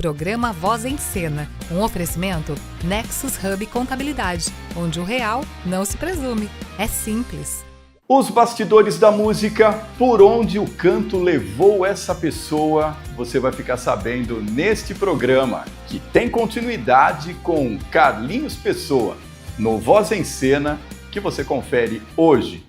Programa Voz em Cena, um oferecimento Nexus Hub Contabilidade, onde o real não se presume, é simples. Os bastidores da música, por onde o canto levou essa pessoa, você vai ficar sabendo neste programa, que tem continuidade com Carlinhos Pessoa, no Voz em Cena, que você confere hoje.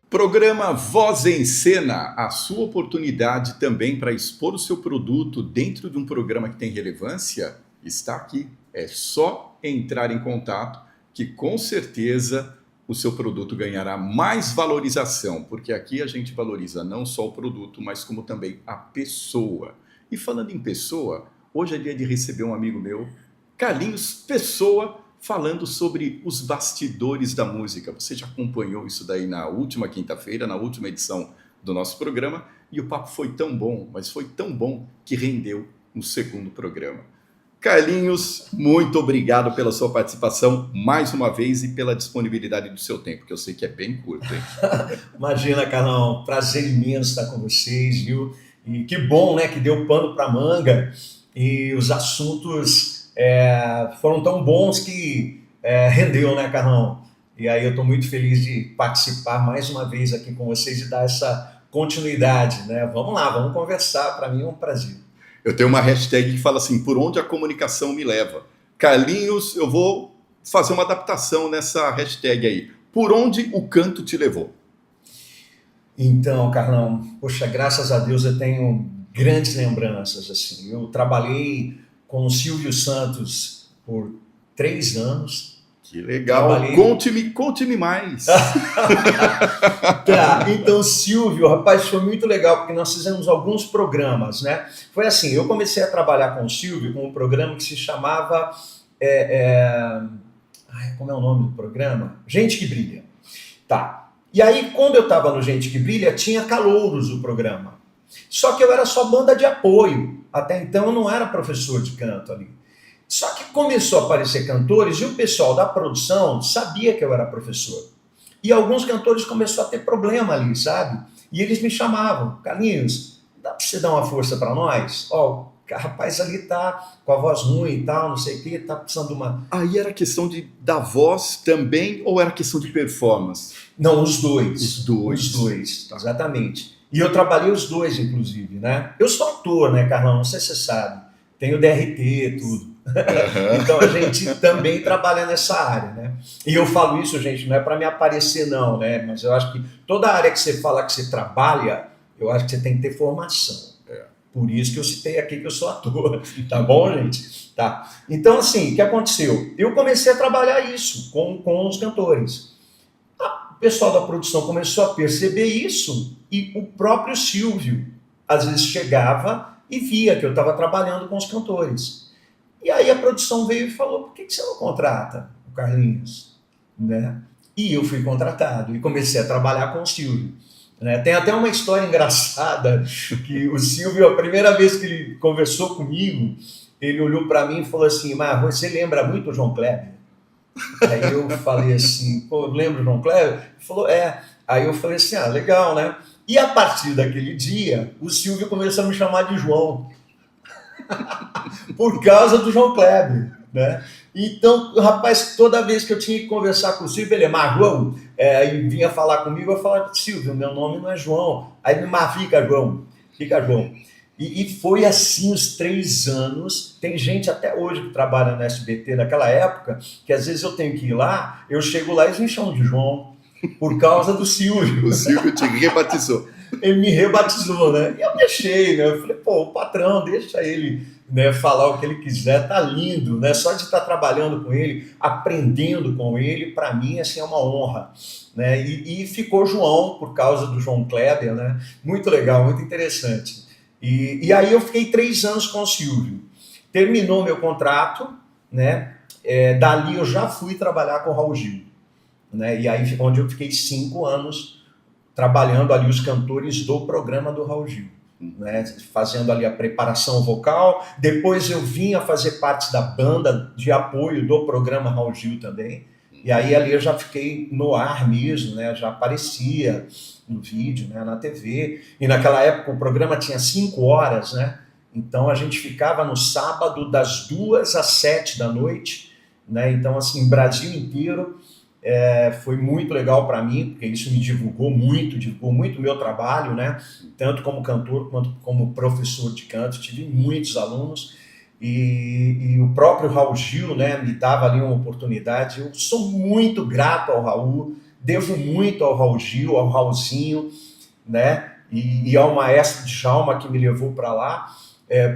Programa Voz em Cena, a sua oportunidade também para expor o seu produto dentro de um programa que tem relevância, está aqui. É só entrar em contato que com certeza o seu produto ganhará mais valorização, porque aqui a gente valoriza não só o produto, mas como também a pessoa. E falando em pessoa, hoje é dia de receber um amigo meu, Carlinhos Pessoa, falando sobre os bastidores da música. Você já acompanhou isso daí na última quinta-feira, na última edição do nosso programa, e o papo foi tão bom, mas foi tão bom que rendeu um segundo programa. Carlinhos, muito obrigado pela sua participação mais uma vez e pela disponibilidade do seu tempo, que eu sei que é bem curto, hein? Imagina, Carlão, prazer imenso estar com vocês, viu? E que bom, né, que deu pano para manga e os assuntos foram tão bons que rendeu, né, Carlão? E aí eu estou muito feliz de participar mais uma vez aqui com vocês e dar essa continuidade, né? Vamos lá, vamos conversar, para mim é um prazer. Eu tenho uma hashtag que fala assim, por onde a comunicação me leva. Carlinhos, eu vou fazer uma adaptação nessa hashtag aí. Por onde o canto te levou? Então, Carlão, poxa, graças a Deus eu tenho grandes lembranças, assim. Eu trabalhei com o Silvio Santos por 3 anos. Que legal. Conte-me mais. Tá, então Silvio, rapaz, foi muito legal, porque nós fizemos alguns programas, né? Foi assim, eu comecei a trabalhar com o Silvio com um programa que se chamava... como é o nome do programa? Gente que Brilha. Tá. E aí, quando eu estava no Gente que Brilha, tinha calouros o programa. Só que eu era só banda de apoio. Até então eu não era professor de canto ali. Só que começou a aparecer cantores e o pessoal da produção sabia que eu era professor. E alguns cantores começaram a ter problema ali, sabe? E eles me chamavam, Carlinhos, dá pra você dar uma força pra nós? Ó, o rapaz ali tá com a voz ruim e tal, não sei o quê, tá precisando de uma... Aí era questão da voz também ou era questão de performance? Não, os dois. Os dois, tá. Exatamente. E eu trabalhei os dois, inclusive, né? Eu sou ator, né, Carlão? Não sei se você sabe. Tenho DRT, tudo. Uhum. Então a gente também trabalha nessa área, né? E eu falo isso, gente, não é para me aparecer, não, né? Mas eu acho que toda área que você fala que você trabalha, eu acho que você tem que ter formação. Por isso que eu citei aqui que eu sou ator. Tá bom, gente? Tá. Então, assim, o que aconteceu? Eu comecei a trabalhar isso com os cantores. O pessoal da produção começou a perceber isso e o próprio Silvio, às vezes, chegava e via que eu estava trabalhando com os cantores. E aí a produção veio e falou, por que você não contrata o Carlinhos? Né? E eu fui contratado e comecei a trabalhar com o Silvio. Né? Tem até uma história engraçada que o Silvio, a primeira vez que ele conversou comigo, ele olhou para mim e falou assim, mas você lembra muito o João Kleber? Aí eu falei assim, pô, lembra o João Kleber? Ele falou, é. Aí eu falei assim, legal, né? E a partir daquele dia, o Silvio começou a me chamar de João. Por causa do João Kleber, né? Então, rapaz, toda vez que eu tinha que conversar com o Silvio, ele João, e vinha falar comigo, eu falava, Silvio, meu nome não é João. Aí ele, fica João. E foi assim os 3 anos. Tem gente até hoje que trabalha no SBT naquela época, que às vezes eu tenho que ir lá, eu chego lá e eles me chamam de João, por causa do Silvio. O Silvio te rebatizou. Ele me rebatizou, né? E eu deixei, né? Eu falei, pô, o patrão, deixa ele, né, falar o que ele quiser, tá lindo, né? Só de estar trabalhando com ele, aprendendo com ele, para mim, assim, é uma honra. Né? E ficou João, por causa do João Kleber, né? Muito legal, muito interessante. E aí eu fiquei 3 anos com o Silvio. Terminou meu contrato, né? Dali eu já fui trabalhar com o Raul Gil. Né? E aí onde eu fiquei 5 anos trabalhando ali os cantores do programa do Raul Gil, né? Fazendo ali a preparação vocal. Depois eu vim a fazer parte da banda de apoio do programa Raul Gil também. E aí ali eu já fiquei no ar mesmo, né? Já aparecia no vídeo, né? Na TV. E naquela época o programa tinha 5 horas, né? Então a gente ficava no sábado das 2 às 7 da noite, né? Então assim, Brasil inteiro. Foi muito legal para mim, porque isso me divulgou muito o meu trabalho, né? Tanto como cantor quanto como professor de canto. Tive muitos alunos e o próprio Raul Gil, né, me dava ali uma oportunidade. Eu sou muito grato ao Raul, devo muito ao Raul Gil, ao Raulzinho, né? E ao maestro Djalma que me levou para lá,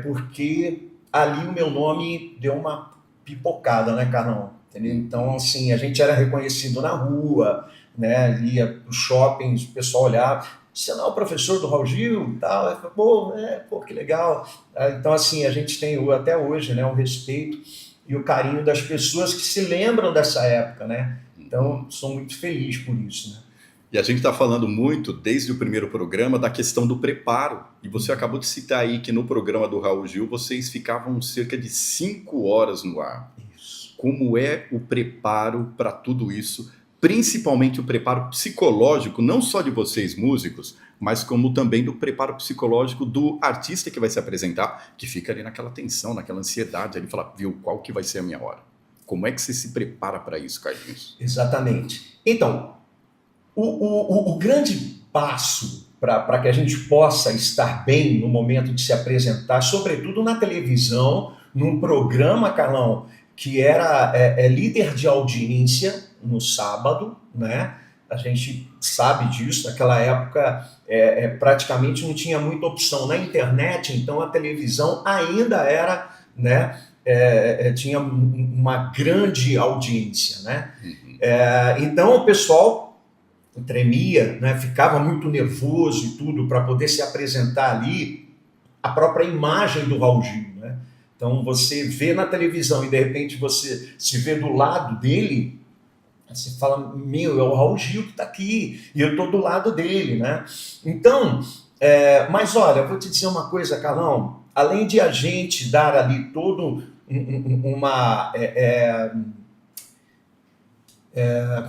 porque ali o meu nome deu uma pipocada, né, Carlão? Então, assim, a gente era reconhecido na rua, né? Ia para os shoppings, o pessoal olhava, você não é o professor do Raul Gil e tal? Eu falei, pô, que legal. Então, assim, a gente tem até hoje, né, o respeito e o carinho das pessoas que se lembram dessa época, né? Então, sou muito feliz por isso, né? E a gente está falando muito, desde o primeiro programa, da questão do preparo. E você acabou de citar aí que no programa do Raul Gil, vocês ficavam cerca de 5 horas no ar. Como é o preparo para tudo isso, principalmente o preparo psicológico, não só de vocês músicos, mas como também do preparo psicológico do artista que vai se apresentar, que fica ali naquela tensão, naquela ansiedade, ali fala, viu, qual que vai ser a minha hora? Como é que você se prepara para isso, Carlinhos? Exatamente. Então, o grande passo para que a gente possa estar bem no momento de se apresentar, sobretudo na televisão, num programa, Carlão, que era líder de audiência no sábado, né? A gente sabe disso, naquela época praticamente não tinha muita opção na internet, então a televisão ainda era, né? Tinha uma grande audiência, né? Então o pessoal tremia, né? Ficava muito nervoso e tudo para poder se apresentar ali, a própria imagem do Raul Gil, né? Então você vê na televisão e de repente você se vê do lado dele, você fala, meu, é o Raul Gil que está aqui e eu estou do lado dele, né? Então, mas olha, eu vou te dizer uma coisa, Carlão, além de a gente dar ali todo uma...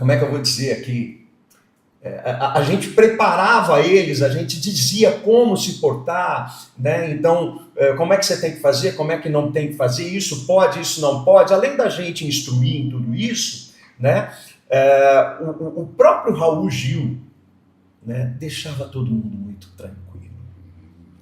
como é que eu vou dizer aqui? A gente preparava eles, a gente dizia como se portar, né? Então, como é que você tem que fazer, como é que não tem que fazer, isso pode, isso não pode. Além da gente instruir em tudo isso, né? O próprio Raul Gil, né, deixava todo mundo muito tranquilo,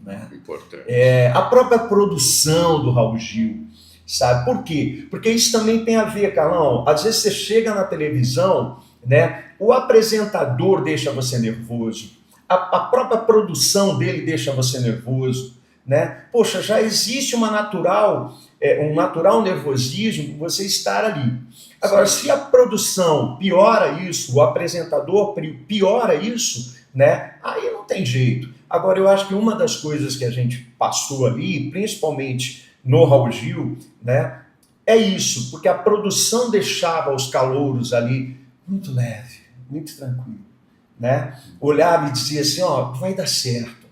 né? Importante. A própria produção do Raul Gil, sabe? Por quê? Porque isso também tem a ver, Carlão. Às vezes você chega na televisão, né? O apresentador deixa você nervoso, a própria produção dele deixa você nervoso, né? Poxa, já existe um natural nervosismo você estar ali. Agora, se a produção piora isso, o apresentador piora isso, né? Aí não tem jeito. Agora, eu acho que uma das coisas que a gente passou ali, principalmente no Raul Gil, né? É isso, porque a produção deixava os calouros ali muito leve, muito tranquilo, né? Olhava e dizia assim, ó, vai dar certo,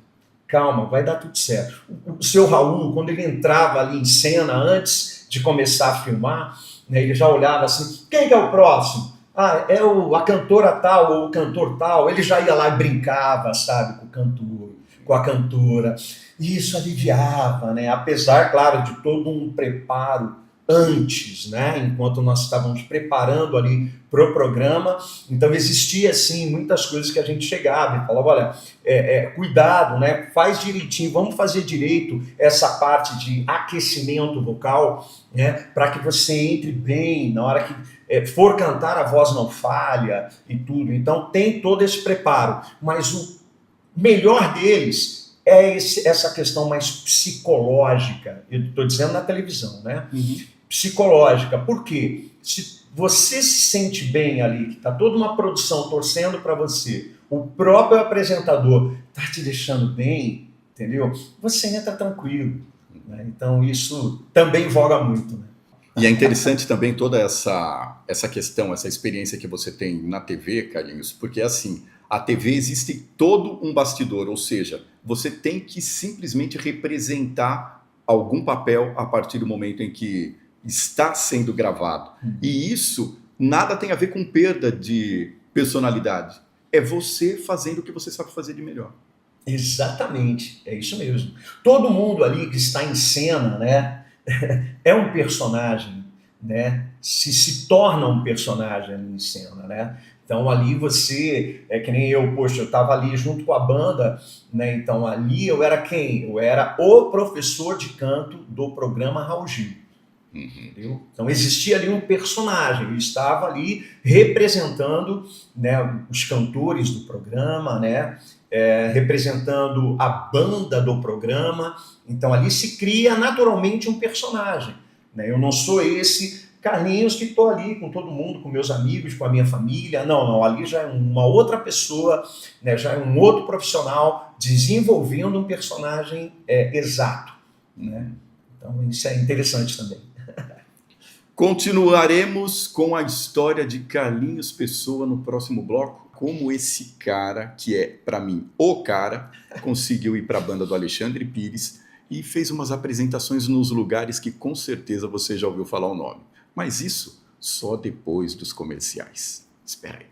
calma, vai dar tudo certo. O seu Raul, quando ele entrava ali em cena, antes de começar a filmar, né, ele já olhava assim, quem que é o próximo? Ah, é a cantora tal ou o cantor tal. Ele já ia lá e brincava, sabe, com o cantor, com a cantora. E isso aliviava, né? Apesar, claro, de todo um preparo antes, né? Enquanto nós estávamos preparando ali para o programa, então existia assim muitas coisas que a gente chegava e falava, olha, cuidado, né? Faz direitinho, vamos fazer direito essa parte de aquecimento vocal, né? Para que você entre bem na hora que for cantar, a voz não falha e tudo. Então tem todo esse preparo, mas o melhor deles essa questão mais psicológica. Eu estou dizendo na televisão, né? Psicológica. Por quê? Se você se sente bem ali, que está toda uma produção torcendo para você, o próprio apresentador está te deixando bem, entendeu? Você entra tranquilo, né? Então isso também voga muito, né? E é interessante também toda essa questão, essa experiência que você tem na TV, Carlinhos, porque assim, A TV existe todo um bastidor, ou seja, você tem que simplesmente representar algum papel a partir do momento em que está sendo gravado. E isso nada tem a ver com perda de personalidade. É você fazendo o que você sabe fazer de melhor. Exatamente, é isso mesmo. Todo mundo ali que está em cena, né, é um personagem, né, se torna um personagem ali em cena, né. Então ali você, que nem eu, poxa, eu estava ali junto com a banda, né, então ali eu era quem? Eu era o professor de canto do programa Raul Gil. Entendeu? Então existia ali um personagem, eu estava ali representando, né, os cantores do programa, né, representando a banda do programa. Então ali se cria naturalmente um personagem, né? Eu não sou esse Carlinhos que estou ali com todo mundo, com meus amigos, com a minha família. Não, ali já é uma outra pessoa, né, já é um outro profissional desenvolvendo um personagem exato, né? Então isso é interessante também. Continuaremos com a história de Carlinhos Pessoa no próximo bloco. Como esse cara, que é, para mim, o cara, conseguiu ir para a banda do Alexandre Pires e fez umas apresentações nos lugares que com certeza você já ouviu falar o nome. Mas isso só depois dos comerciais. Espera aí.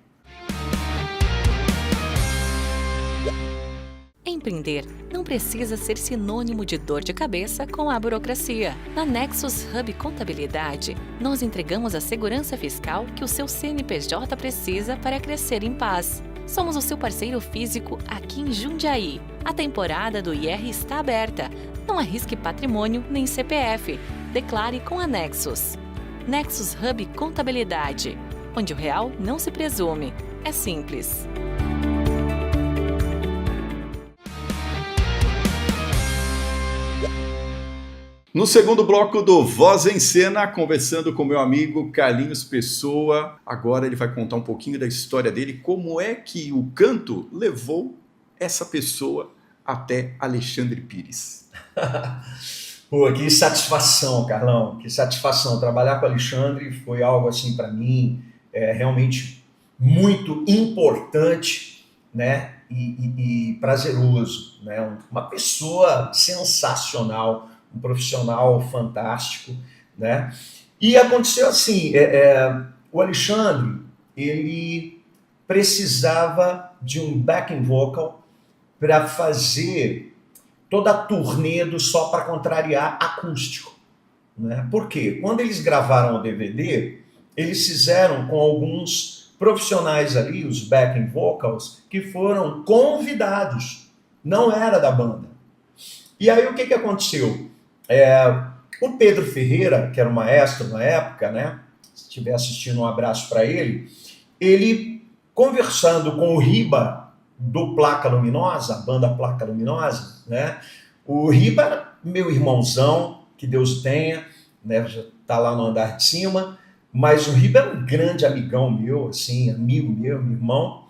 Empreender não precisa ser sinônimo de dor de cabeça com a burocracia. Na Nexus Hub Contabilidade, nós entregamos a segurança fiscal que o seu CNPJ precisa para crescer em paz. Somos o seu parceiro físico aqui em Jundiaí. A temporada do IR está aberta. Não arrisque patrimônio nem CPF. Declare com a Nexus. Nexus Hub Contabilidade, onde o real não se presume. É simples. No segundo bloco do Voz em Cena, conversando com meu amigo Carlinhos Pessoa. Agora ele vai contar um pouquinho da história dele, como é que o canto levou essa pessoa até Alexandre Pires. Pô, que satisfação, Carlão, que satisfação. Trabalhar com o Alexandre foi algo assim para mim realmente muito importante, né? E prazeroso, né? Uma pessoa sensacional, um profissional fantástico, né? E aconteceu assim, o Alexandre, ele precisava de um backing vocal para fazer toda a turnê do Só Pra Contrariar acústico, né? Por quê? Quando eles gravaram o DVD, eles fizeram com alguns profissionais ali, os backing vocals, que foram convidados, não era da banda. E aí o que aconteceu? O Pedro Ferreira, que era o maestro na época, né? Se estiver assistindo, um abraço para ele. Ele, conversando com o Riba do Placa Luminosa, a banda Placa Luminosa, né? O Riba era meu irmãozão, que Deus o tenha, né? Já está lá no andar de cima, mas o Riba era um grande amigão meu, assim, amigo meu irmão.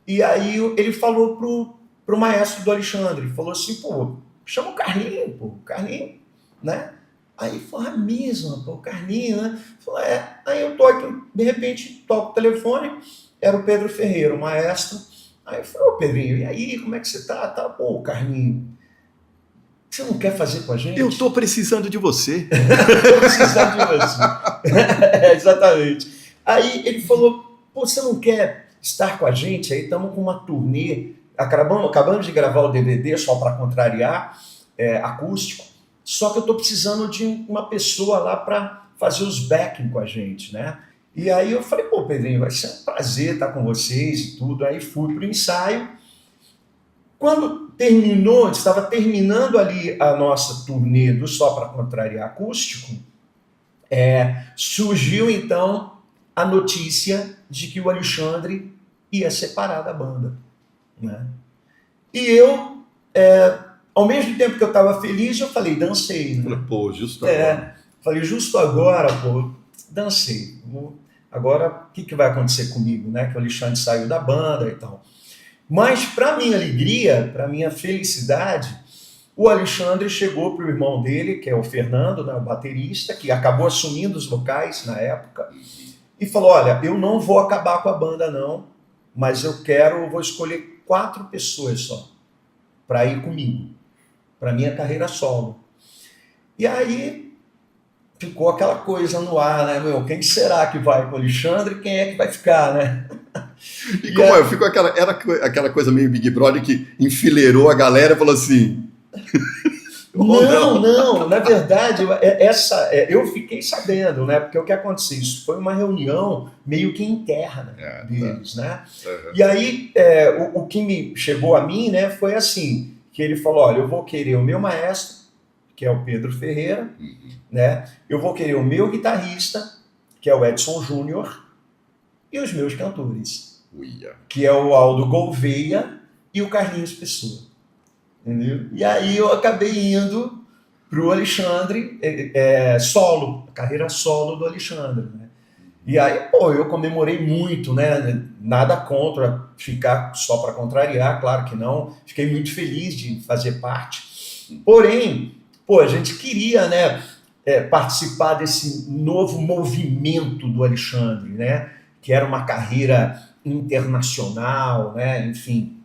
E aí ele falou pro maestro do Alexandre, falou assim, pô, chama o Carlinho, pô, o Carlinho, né? Aí ele falou, mesmo, pô, o Carlinho, né? Falou, Aí eu tô aqui, de repente, toco o telefone, era o Pedro Ferreira, o maestro. Aí eu falei, ô Pedrinho, e aí, como é que você tá? Pô, Carlinho, você não quer fazer com a gente? Eu tô precisando de você. Tô precisando de você. Exatamente. Aí ele falou, pô, você não quer estar com a gente? Aí estamos com uma turnê, acabamos de gravar o DVD Só Pra Contrariar, acústico, só que eu tô precisando de uma pessoa lá para fazer os backing com a gente, né? E aí eu falei, pô, Pedrinho, vai ser um prazer estar com vocês e tudo. Aí fui pro ensaio. Quando terminou, estava terminando ali a nossa turnê do Só Pra Contrariar acústico, surgiu então a notícia de que o Alexandre ia separar da banda, né? E eu, ao mesmo tempo que eu estava feliz, eu falei, dancei, né? Falei, pô, justo agora. Falei, justo agora, pô, dancei. Agora, o que vai acontecer comigo, né? Que o Alexandre saiu da banda e tal. Mas, para minha alegria, para minha felicidade, o Alexandre chegou para o irmão dele, que é o Fernando, né, o baterista, que acabou assumindo os vocais na época, e falou, olha, eu não vou acabar com a banda, não, mas vou escolher 4 pessoas só para ir comigo, para minha carreira solo. E aí ficou aquela coisa no ar, né, meu? Quem será que vai com o Alexandre e quem é que vai ficar, né? E como é? Ficou aquela coisa meio Big Brother que enfileirou a galera e falou assim... Não, na verdade, eu fiquei sabendo, né? Porque o que aconteceu? Isso foi uma reunião meio que interna deles, né? Uhum. E aí, o que me chegou a mim, né, foi assim, que ele falou, olha, eu vou querer o meu maestro, que é o Pedro Ferreira, né? Eu vou querer o meu guitarrista, que é o Edson Júnior, e os meus cantores, que é o Aldo Gouveia e o Carlinhos Pessoa. Entendeu? E aí eu acabei indo para o Alexandre solo, a carreira solo do Alexandre, né? E aí, eu comemorei muito, né? Nada contra ficar só para contrariar, claro que não. Fiquei muito feliz de fazer parte. Porém, a gente queria, né, participar desse novo movimento do Alexandre, né? Que era uma carreira internacional, né? Enfim,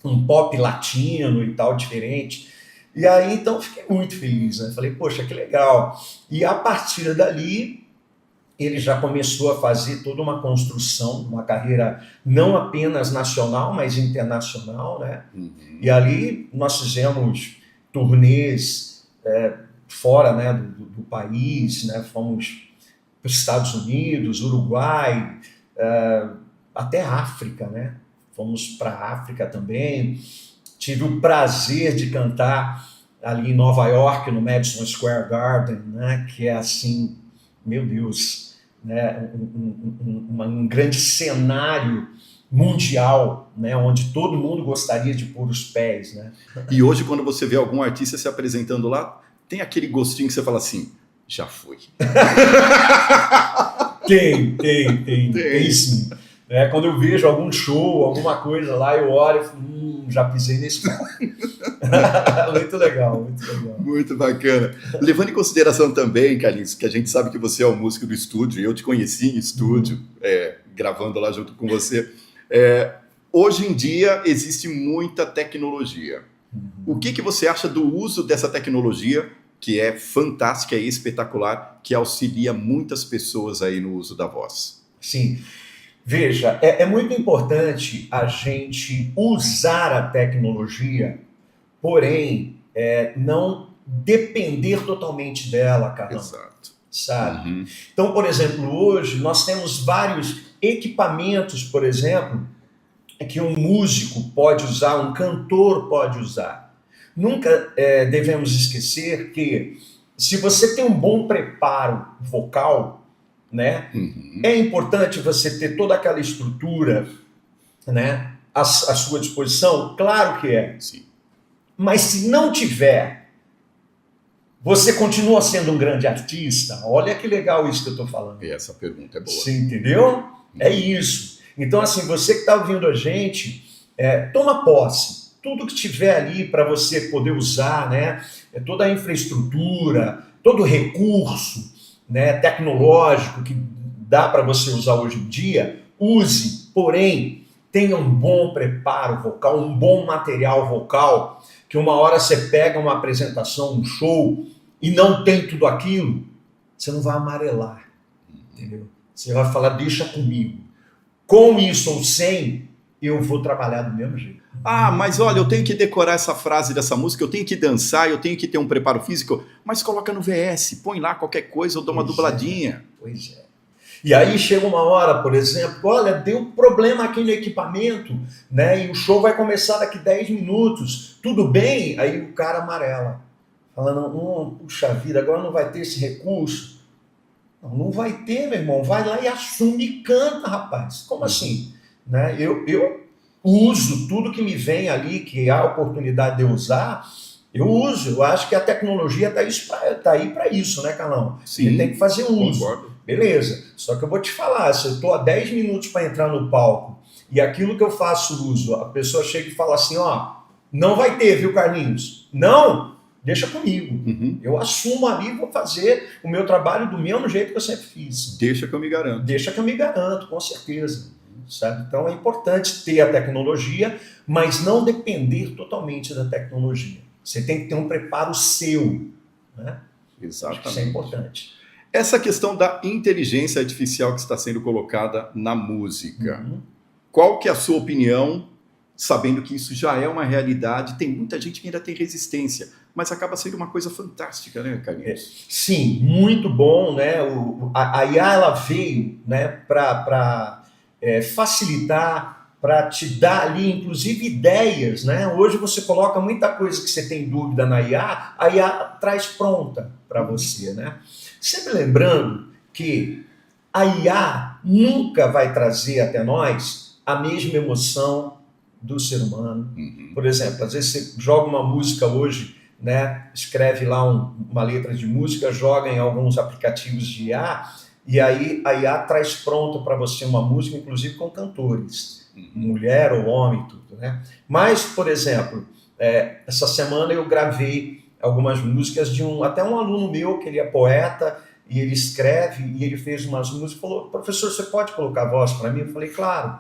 um pop latino e tal, diferente. E aí, então, fiquei muito feliz, né? Falei, poxa, que legal. E a partir dali, ele já começou a fazer toda uma construção, uma carreira não apenas nacional, mas internacional, né? Uhum. E ali nós fizemos turnês fora, né, do país, né? Fomos para os Estados Unidos, Uruguai, até África, né? Fomos para a África também. Tive o prazer de cantar ali em Nova York, no Madison Square Garden, né? Que é assim, meu Deus, né? Um grande cenário mundial, né? Onde todo mundo gostaria de pôr os pés, né? E hoje, quando você vê algum artista se apresentando lá, tem aquele gostinho que você fala assim, já fui. Tem sim. Quando eu vejo algum show, alguma coisa lá, eu olho e falo, já pisei nesse palco. Muito legal, muito legal. Muito bacana. Levando em consideração também, Carlinhos, que a gente sabe que você é um músico do estúdio, eu te conheci em estúdio, gravando lá junto com você. Hoje em dia existe muita tecnologia. O que você acha do uso dessa tecnologia, que é fantástica e espetacular, que auxilia muitas pessoas aí no uso da voz? Sim. Veja, é muito importante a gente usar a tecnologia, porém, não depender totalmente dela, cara. Exato. Sabe? Uhum. Então, por exemplo, hoje nós temos vários equipamentos, por exemplo, que um músico pode usar, um cantor pode usar. Nunca devemos esquecer que se você tem um bom preparo vocal, né? Uhum. É importante você ter toda aquela estrutura, né, à sua disposição? Claro que é. Sim. Mas se não tiver, você continua sendo um grande artista? Olha que legal isso que eu estou falando. E essa pergunta é boa. Você entendeu? Uhum. É isso. Então, assim, você que está ouvindo a gente, toma posse. Tudo que tiver ali para você poder usar, né? Toda a infraestrutura, todo o recurso, né, tecnológico que dá para você usar hoje em dia, use, porém, tenha um bom preparo vocal, um bom material vocal, que uma hora você pega uma apresentação, um show, e não tem tudo aquilo, você não vai amarelar, entendeu? Você vai falar, deixa comigo. Com isso ou sem, eu vou trabalhar do mesmo jeito. Ah, mas olha, eu tenho que decorar essa frase dessa música, eu tenho que dançar, eu tenho que ter um preparo físico, mas coloca no VS, põe lá qualquer coisa, eu dou uma dubladinha. Pois é. E aí chega uma hora, por exemplo, olha, deu problema aqui no equipamento, né? E o show vai começar daqui 10 minutos, tudo bem? Aí o cara amarela, falando, puxa vida, agora não vai ter esse recurso. Não vai ter, meu irmão, vai lá e assume e canta, rapaz. Como assim? Né? Eu uso tudo que me vem ali, que há oportunidade de eu usar, eu uso. Eu acho que a tecnologia está aí para isso, né, Carlão? Sim, ele tem que fazer uso. Concordo. Beleza. Só que eu vou te falar, se eu estou a 10 minutos para entrar no palco e aquilo que eu faço uso, a pessoa chega e fala assim, não vai ter, viu, Carlinhos? Não, deixa comigo. Uhum. Eu assumo ali e vou fazer o meu trabalho do mesmo jeito que eu sempre fiz. Deixa que eu me garanto. Deixa que eu me garanto, com certeza. sabe? Então é importante ter a tecnologia, mas não depender totalmente da tecnologia. Você tem que ter um preparo seu, né? Exatamente. Acho que isso é importante. Essa questão da inteligência artificial que está sendo colocada na música, qual que é a sua opinião, sabendo que isso já é uma realidade? Tem muita gente que ainda tem resistência, mas acaba sendo uma coisa fantástica, né, Carlinhos? Sim, muito bom, né? A IA ela veio, né, para facilitar, para te dar ali, inclusive, ideias, né? Hoje você coloca muita coisa que você tem dúvida na IA, a IA traz pronta para você, né? Sempre lembrando que a IA nunca vai trazer até nós a mesma emoção do ser humano. Por exemplo, às vezes você joga uma música hoje, né, escreve lá uma letra de música, joga em alguns aplicativos de IA, e aí a IA traz pronto para você uma música, inclusive com cantores, mulher ou homem, tudo, né? Mas, por exemplo, essa semana eu gravei algumas músicas de até um aluno meu, que ele é poeta, e ele escreve, e ele fez umas músicas, falou, professor, você pode colocar voz para mim? Eu falei, claro.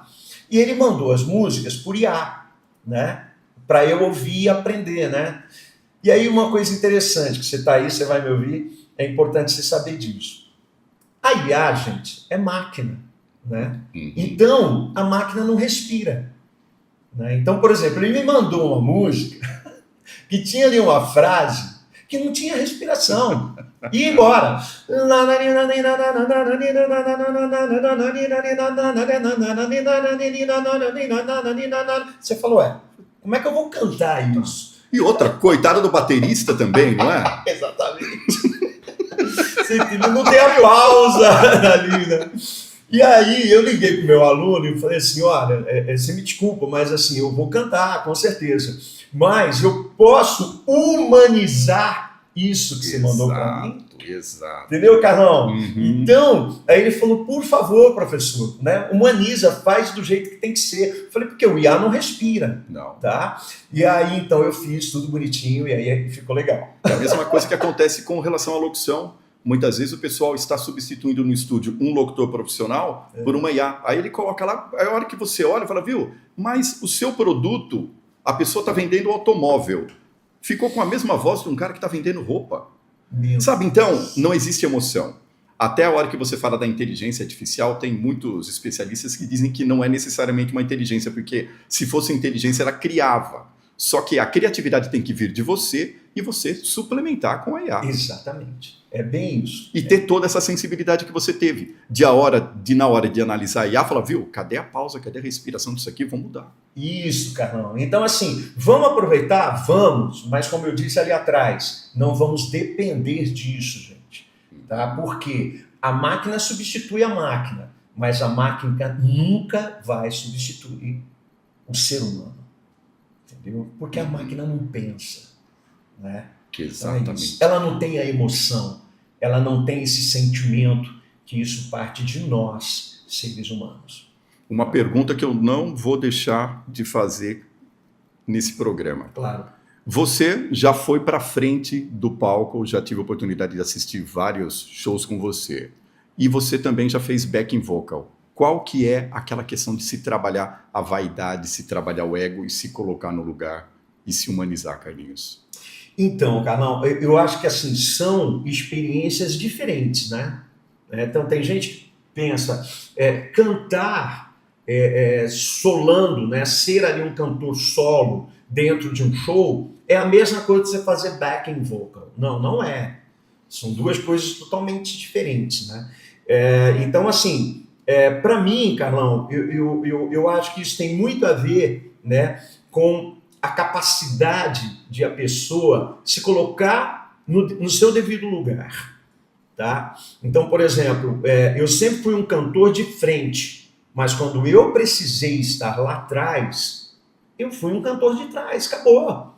E ele mandou as músicas por IA, né? Para eu ouvir e aprender, né? E aí uma coisa interessante, que você está aí, você vai me ouvir, é importante você saber disso. A IA, gente, é máquina, né? Então, a máquina não respira, né? Então, por exemplo, ele me mandou uma música que tinha ali uma frase que não tinha respiração. E ia embora. Você falou, como é que eu vou cantar isso? E outra, coitada do baterista também, não é? Exatamente. Você não tem a pausa ali, né? E aí eu liguei pro meu aluno e falei assim, olha, você me desculpa, mas assim, eu vou cantar, com certeza. Mas eu posso humanizar isso que você mandou para mim? Exato. Entendeu, Carlão? Então, aí ele falou, por favor, professor, né? Humaniza, faz do jeito que tem que ser. Eu falei, porque o IA não respira. Não. Tá? E aí, então, eu fiz tudo bonitinho e aí ficou legal. É a mesma coisa que acontece com relação à locução. Muitas vezes o pessoal está substituindo no estúdio um locutor profissional por uma IA. Aí ele coloca lá, aí a hora que você olha, fala, viu, mas o seu produto, a pessoa está vendendo automóvel. Ficou com a mesma voz de um cara que está vendendo roupa. Sabe, então, não existe emoção. Até a hora que você fala da inteligência artificial, tem muitos especialistas que dizem que não é necessariamente uma inteligência, porque se fosse inteligência, ela criava. Só que a criatividade tem que vir de você e você suplementar com a IA. Exatamente. É bem isso. E ter toda essa sensibilidade que você teve. Na hora de analisar a IA, falar, viu, cadê a pausa, cadê a respiração disso aqui? Vamos mudar. Isso, Carlão. Então, assim, vamos aproveitar? Vamos. Mas, como eu disse ali atrás, não vamos depender disso, gente. Tá? Porque a máquina substitui a máquina, mas a máquina nunca vai substituir o ser humano. Entendeu? Porque a máquina não pensa, né? Exatamente. Ela não tem a emoção, ela não tem esse sentimento, que isso parte de nós, seres humanos. Uma pergunta que eu não vou deixar de fazer nesse programa. Claro. Você já foi para frente do palco, já tive a oportunidade de assistir vários shows com você. E você também já fez backing vocal. Qual que é aquela questão de se trabalhar a vaidade, se trabalhar o ego e se colocar no lugar e se humanizar, Carlinhos? Então, Carlão, eu acho que assim, são experiências diferentes, né? Então tem gente que pensa, cantar solando, né? Ser ali um cantor solo dentro de um show é a mesma coisa que você fazer backing vocal. Não, não é. São duas coisas totalmente diferentes, né? Então, assim, para mim, Carlão, eu acho que isso tem muito a ver, né, com a capacidade de a pessoa se colocar no seu devido lugar, tá? Então, por exemplo, eu sempre fui um cantor de frente, mas quando eu precisei estar lá atrás, eu fui um cantor de trás, acabou,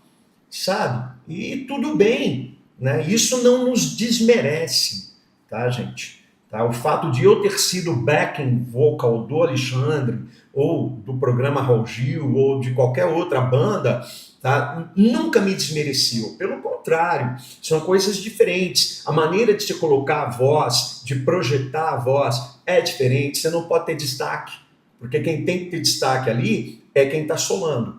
sabe? E tudo bem, né? Isso não nos desmerece, tá, gente? Tá? O fato de eu ter sido backing vocal do Alexandre, ou do programa Raul Gil, ou de qualquer outra banda, tá? Nunca me desmereceu. Pelo contrário, são coisas diferentes. A maneira de se colocar a voz, de projetar a voz, é diferente. Você não pode ter destaque, Porque quem tem que ter destaque ali é quem está solando.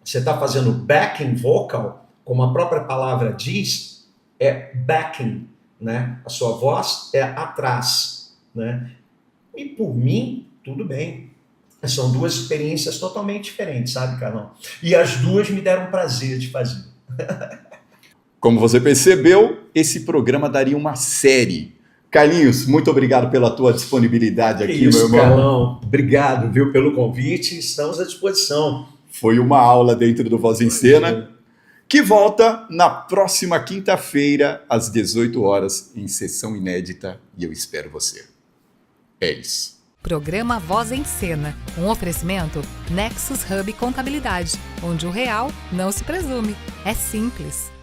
Você está fazendo backing vocal, como a própria palavra diz, é backing, né? A sua voz é atrás, né? E por mim, tudo bem. São duas experiências totalmente diferentes, sabe, Carlão? E as duas me deram prazer de fazer. Como você percebeu, esse programa daria uma série. Carlinhos, muito obrigado pela tua disponibilidade aqui, Isso, meu irmão. Carlão. Obrigado, viu, pelo convite. Estamos à disposição. Foi uma aula dentro do Voz em Cena, que volta na próxima quinta-feira, às 18 horas, em sessão inédita, e eu espero você. É isso. Programa Voz em Cena, um oferecimento Nexus Hub Contabilidade, onde o real não se presume, é simples.